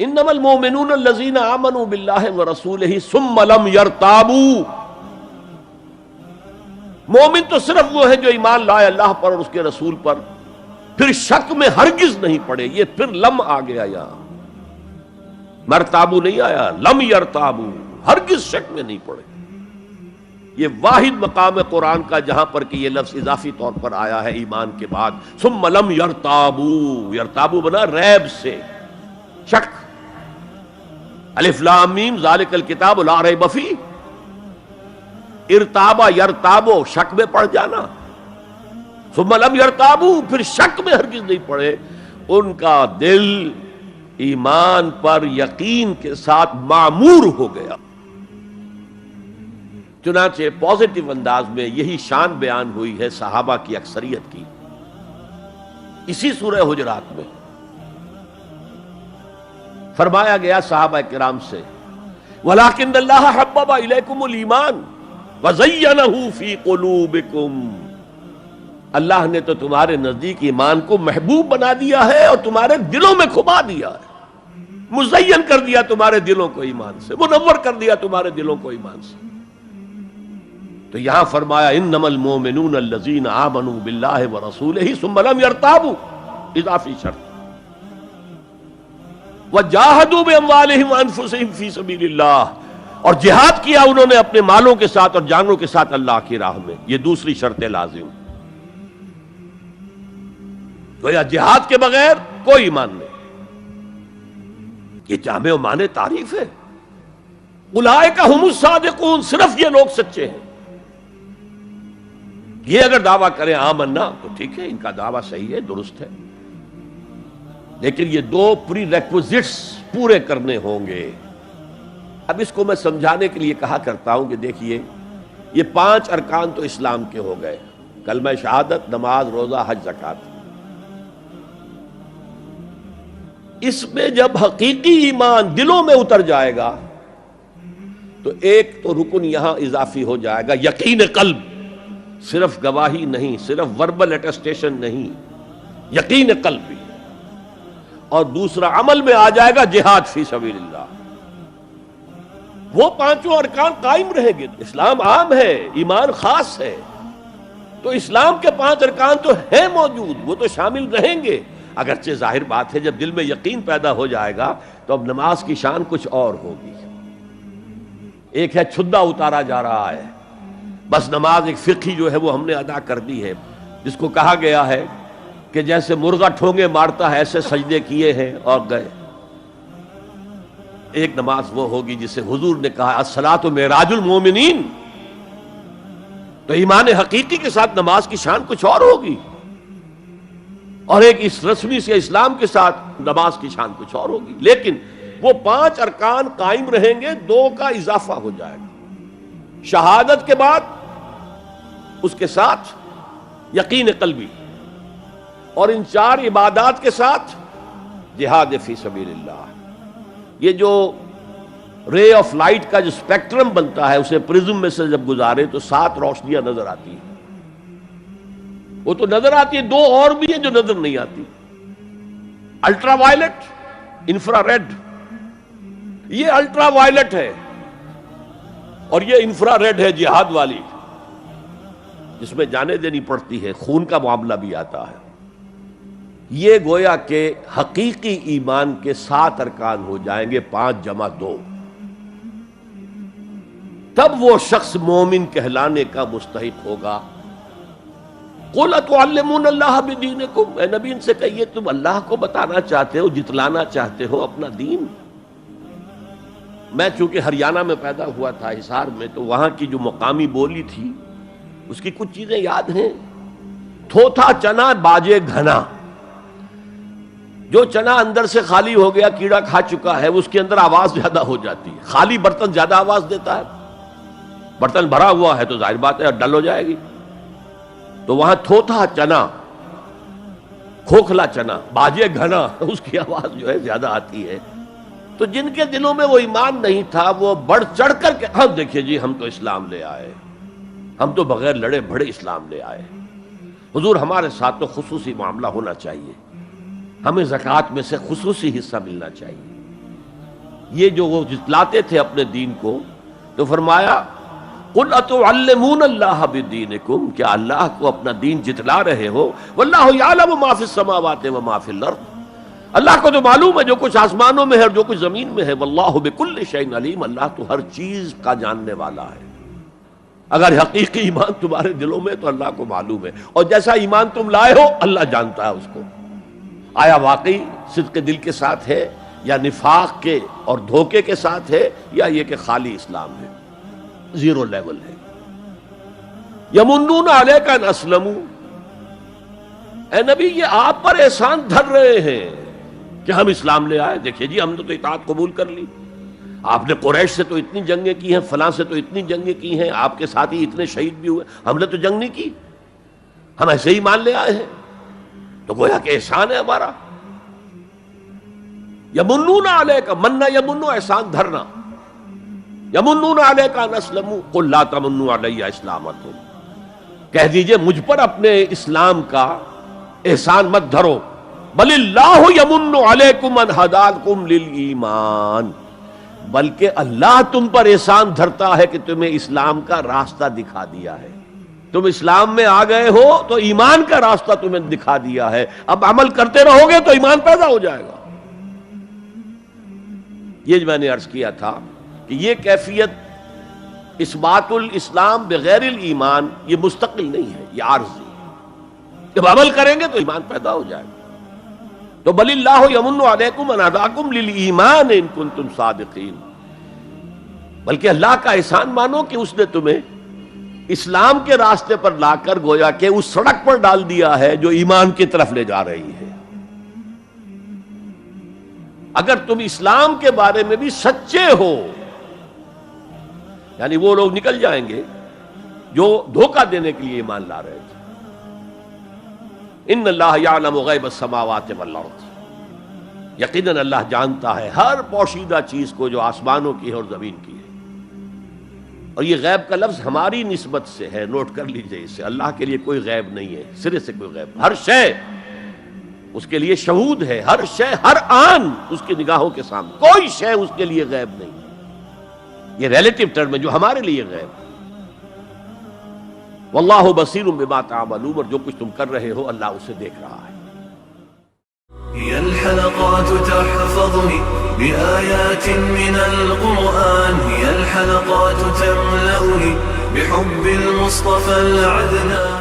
انما المؤمنون الذین آمنوا باللہ ورسولہ ثم لم یرتابوا، مومن تو صرف وہ ہے جو ایمان لائے اللہ پر اور اس کے رسول پر، پھر شک میں ہرگز نہیں پڑے. یہ پھر لم آ گیا، یہاں مرتابو نہیں آیا، لم یرتابو، ہرگز شک میں نہیں پڑے. یہ واحد مقام ہے قرآن کا جہاں پر کہ یہ لفظ اضافی طور پر آیا ہے ایمان کے بعد. ثم لم یرتابو، یرتابو بنا ریب سے، شک. الف لام میم ذالک الکتاب لا ریب فیہ، ارتابا یرتابو، شک میں پڑ جانا. ثم لم یرتابو، پھر شک میں ہرگز نہیں پڑے. ان کا دل ایمان پر یقین کے ساتھ معمور ہو گیا. چنانچہ پازیٹو انداز میں یہی شان بیان ہوئی ہے صحابہ کی اکثریت کی اسی سورہ حجرات میں. فرمایا گیا صحابہ کرام سے وَلَٰكِنَّ اللَّهَ حَبَّبَ إِلَيْكُمُ الْإِيمَانَ وَزَيَّنَهُ فِي قُلُوبِكُمْ، اللہ نے تو تمہارے نزدیک ایمان کو محبوب بنا دیا ہے اور تمہارے دلوں میں کھبا دیا ہے، مزین کر دیا تمہارے دلوں کو ایمان سے، منور کر دیا تمہارے دلوں کو ایمان سے. تو یہاں فرمایا انما المؤمنون الذین آمنوا باللہ ورسولہ ثم لم یرتابوا، اضافی شرط. وجاہدوا باموالہم وانفسہم فی سبیل اللہ، اور جہاد کیا انہوں نے اپنے مالوں کے ساتھ اور جانوں کے ساتھ اللہ کی راہ میں. یہ دوسری شرط لازم. تو یا جہاد کے بغیر کوئی ایمان نہیں. یہ جامع و معنی تعریف ہے. اولئک ھم الصادقون، صرف یہ لوگ سچے ہیں. یہ اگر دعویٰ کریں آمنا تو ٹھیک ہے، ان کا دعویٰ صحیح ہے، درست ہے، لیکن یہ دو پری ریکوزٹس پورے کرنے ہوں گے. اب اس کو میں سمجھانے کے لیے کہا کرتا ہوں کہ دیکھیے یہ 5 ارکان تو اسلام کے ہو گئے، کلمہ شہادت، نماز، روزہ، حج، زکوٰۃ. اس میں جب حقیقی ایمان دلوں میں اتر جائے گا تو ایک تو رکن یہاں اضافی ہو جائے گا، یقین قلب. صرف گواہی نہیں، صرف وربل اٹیسٹیشن نہیں، یقین قلب بھی. اور دوسرا عمل میں آ جائے گا جہاد فی سبیل اللہ. وہ 5 ارکان قائم رہیں گے. اسلام عام ہے، ایمان خاص ہے، تو اسلام کے 5 ارکان تو ہیں موجود، وہ تو شامل رہیں گے. اگرچہ ظاہر بات ہے جب دل میں یقین پیدا ہو جائے گا تو اب نماز کی شان کچھ اور ہوگی. ایک ہے چھدا اتارا جا رہا ہے، بس نماز ایک فقہی جو ہے وہ ہم نے ادا کر دی ہے، جس کو کہا گیا ہے کہ جیسے مرغا ٹھونگے مارتا ہے ایسے سجدے کیے ہیں اور گئے. ایک نماز وہ ہوگی جسے حضور نے کہا الصلاۃ معراج المومنین. تو ایمان حقیقی کے ساتھ نماز کی شان کچھ اور ہوگی، اور ایک اس رسمی سے اسلام کے ساتھ نماز کی شان کچھ اور ہوگی. لیکن وہ 5 ارکان قائم رہیں گے، 2 کا اضافہ ہو جائے گا. شہادت کے بعد اس کے ساتھ یقین قلبی، اور ان 4 عبادات کے ساتھ جہاد فی سبیل اللہ. یہ جو رے آف لائٹ کا جو اسپیکٹرم بنتا ہے اسے پرزم میں سے جب گزارے تو 7 روشنیاں نظر آتی ہیں. وہ تو نظر آتی ہے، 2 اور بھی ہیں جو نظر نہیں آتی. Ultraviolet, infrared. یہ الٹرا وائلٹ ہے اور یہ انفرا ریڈ ہے جہاد والی، جس میں جانیں دینی پڑتی ہے، خون کا معاملہ بھی آتا ہے. یہ گویا کہ حقیقی ایمان کے 7 ارکان ہو جائیں گے، 5 جمع 2. تب وہ شخص مومن کہلانے کا مستحق ہوگا. قُلْ أَتُعَلِّمُونَ اللَّهَ بِدِينِكُمْ، اے نبی ان سے کہیے تم اللہ کو بتانا چاہتے ہو، جتلانا چاہتے ہو اپنا دین. میں چونکہ ہریانہ میں پیدا ہوا تھا، حصار میں، تو وہاں کی جو مقامی بولی تھی اس کی کچھ چیزیں یاد ہیں. تھوتھا چنا باجے گھنا. جو چنا اندر سے خالی ہو گیا، کیڑا کھا چکا ہے، اس کے اندر آواز زیادہ ہو جاتی ہے. خالی برتن زیادہ آواز دیتا ہے، برتن بھرا ہوا ہے تو ظاہر بات ہے ڈل ہو جائے گی. تو وہاں تھوتھا چنا، کھوکھلا چنا، باجے گھنا، اس کی آواز جو ہے زیادہ آتی ہے. تو جن کے دلوں میں وہ ایمان نہیں تھا وہ بڑھ چڑھ کر کے ہم دیکھیے جی ہم تو اسلام لے آئے، ہم تو بغیر لڑے بھڑے اسلام لے آئے. حضور ہمارے ساتھ تو خصوصی معاملہ ہونا چاہیے، ہمیں زکوٰۃ میں سے خصوصی حصہ ملنا چاہیے. یہ جو وہ جتلاتے تھے اپنے دین کو، تو فرمایا قل اتعلمون اللہ بدینکم، کیا اللہ کو اپنا دین جتلا رہے ہو؟ واللہ یعلم ما فی السماوات و ما فی الارض، اللہ کو تو معلوم ہے جو کچھ آسمانوں میں ہے اور جو کچھ زمین میں ہے، واللہ بکل شیء علیم، اللہ تو ہر چیز کا جاننے والا ہے۔ اگر حقیقی ایمان تمہارے دلوں میں تو اللہ کو معلوم ہے، اور جیسا ایمان تم لائے ہو اللہ جانتا ہے اس کو، آیا واقعی صدق دل کے ساتھ ہے یا نفاق کے اور دھوکے کے ساتھ ہے، یا یہ کہ خالی اسلام ہے، زیرو لیول ہے۔ یمنون علیک ان اسلموا، اے نبی یہ آپ پر احسان دھر رہے ہیں کہ ہم اسلام لے آئے، دیکھیے جی ہم نے تو اطاعت قبول کر لی، آپ نے قریش سے تو اتنی جنگیں کی ہیں، فلاں سے تو اتنی جنگیں کی ہیں، آپ کے ساتھی اتنے شہید بھی ہوئے، ہم نے تو جنگ نہیں کی، ہم ایسے ہی مان لے آئے ہیں، تو گویا کہ احسان ہے ہمارا۔ یمنون علیک، مننا یمنو احسان دھرنا، یمنون علیک ان اسلموا قل لا تمنوا علی اسلامکم، کہہ دیجئے مجھ پر اپنے اسلام کا احسان مت دھرو، بل اللہ یمن علیکم ان ہداکم للایمان، بلکہ اللہ تم پر احسان دھرتا ہے کہ تمہیں اسلام کا راستہ دکھا دیا ہے، تم اسلام میں آ گئے ہو تو ایمان کا راستہ تمہیں دکھا دیا ہے، اب عمل کرتے رہو گے تو ایمان پیدا ہو جائے گا۔ یہ میں نے عرض کیا تھا کہ یہ کیفیت اثبات الاسلام بغیر الایمان یہ مستقل نہیں ہے، یہ عارضی، جب عمل کریں گے تو ایمان پیدا ہو جائے گا۔ تو بل اللہ یمن علیکم ان ہداکم للایمان ان کنتم صادقین، بلکہ اللہ کا احسان مانو کہ اس نے تمہیں اسلام کے راستے پر لا کر گویا کہ اس سڑک پر ڈال دیا ہے جو ایمان کی طرف لے جا رہی ہے۔ اگر تم اسلام کے بارے میں بھی سچے ہو، یعنی وہ لوگ نکل جائیں گے جو دھوکہ دینے کے لیے ایمان لا رہے تھے۔ ان اللہ یعلم غیب السماوات والارض، یقیناً اللہ جانتا ہے ہر پوشیدہ چیز کو جو آسمانوں کی ہے اور زمین کی ہے۔ اور یہ غیب کا لفظ ہماری نسبت سے ہے، نوٹ کر لیجئے اسے، اللہ کے لیے کوئی غیب نہیں ہے، سرے سے کوئی غیب، ہر شے اس کے لیے شہود ہے، ہر شے ہر آن اس کی نگاہوں کے سامنے، کوئی شے اس کے لیے غیب نہیں، یہ ریلیٹو ٹرم ہے جو ہمارے لیے غیب ہے۔ واللہ بصیر بما تعملون، اور جو کچھ تم کر رہے ہو اللہ اسے دیکھ رہا ہے۔ هي الحلقات تحفظني بآيات من القرآن، هي الحلقات تملأني بحب المصطفى العدنان.